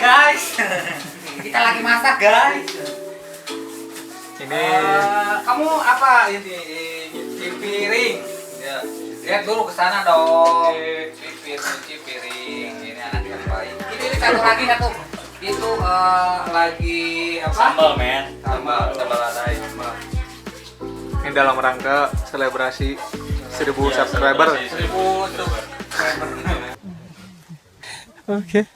guys. Kita lagi masak guys. Ini Kamu apa ini? Cuci piring. Ya. Lihat dulu ke sana dong. Cuci piring. Ini anak yang baik. Ini satu lagi satu. Itu lagi apa? Sambal men. Sambal adai. ini dalam rangka selebrasi 1000 subscriber. 1000 subscriber. Oke.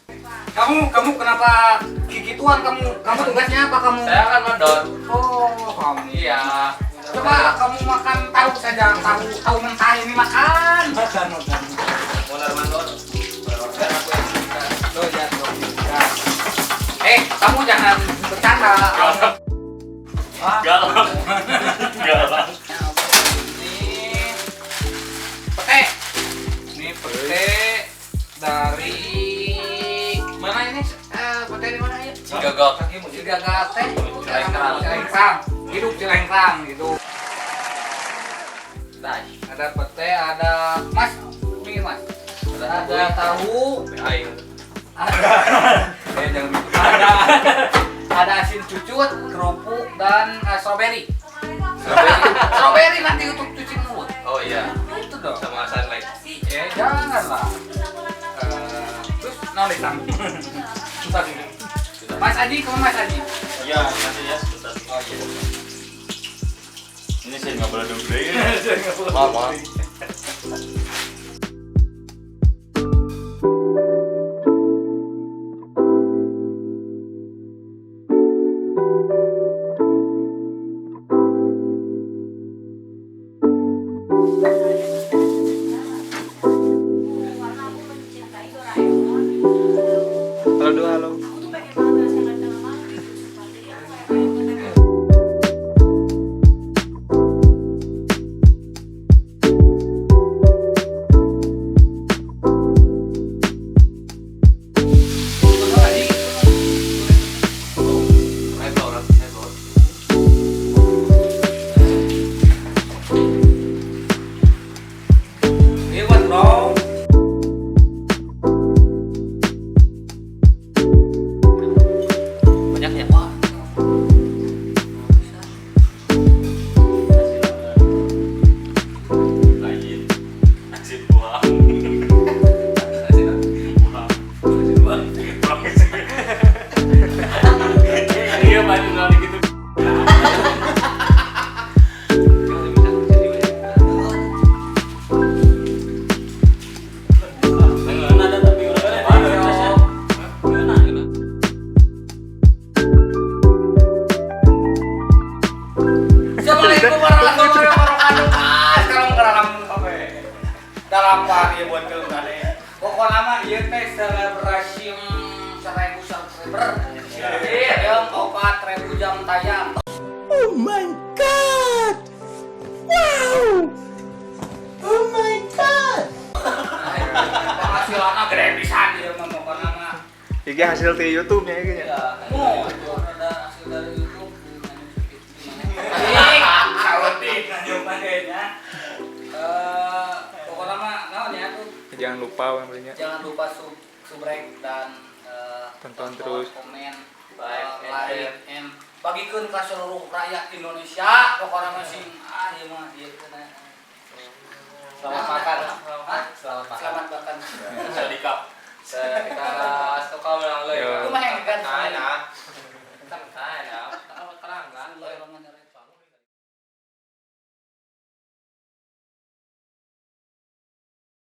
Kamu kenapa gigituan kamu tugasnya apa kamu? Saya akan mandor. Oh, kamu. Iya. Coba kamu makan tahu saja, tahu mentah ini makan. Makan. Mandor mandor. Loh, ya, loh. Ya. Kamu jangan bercanda. Galak. Galak. Ini pete dari mana ini? Pete dari mana ya? Cigagal. Cigagal teh. Cilengkrang. Cilengkrang. Hidup Cilengkrang gitu. Nah, Ada pete, ada mas, ini mas. Ada tahu. air. Jangan gitu. Ada asin cucut, kerupuk dan strawberry. Strawberry nanti untuk cuci mulut. Oh iya. Itu dong. Sama sunlight. Ya janganlah. Terus nolih sam. Mas Aji, kamu Mas Aji. Iya, nanti ya sebentar. Oh iya. Ini saya nggak boleh duble. Maaf. Halo dua halo. Assalamualaikum warahmatullahi wabarakatuh. Sekarang dalam hari buat kalian. Pokoknya mah ieu teh selebrasi 1000 subscriber. Yang 4000 jam tayang. Oh my god! Wow! Oh my god! Penghasilannya gede pisan ieu mah pokoknya mah. Iki hasil di YouTube nya iki nya. Oh, ada hasil dari YouTube. Pokoknya mah naon ya tuh. Jangan lupa namanya. Jangan lupa subrek dan Tonton terus. komen, Like, and bagikeun ka seluruh rakyat Indonesia. Pokoknya masih ieu mah ieu kena. Selamat makan. Selamat makan. Saya dikap. Saya kita stok kau menang lo ya. Kumaha yang kan? Nah,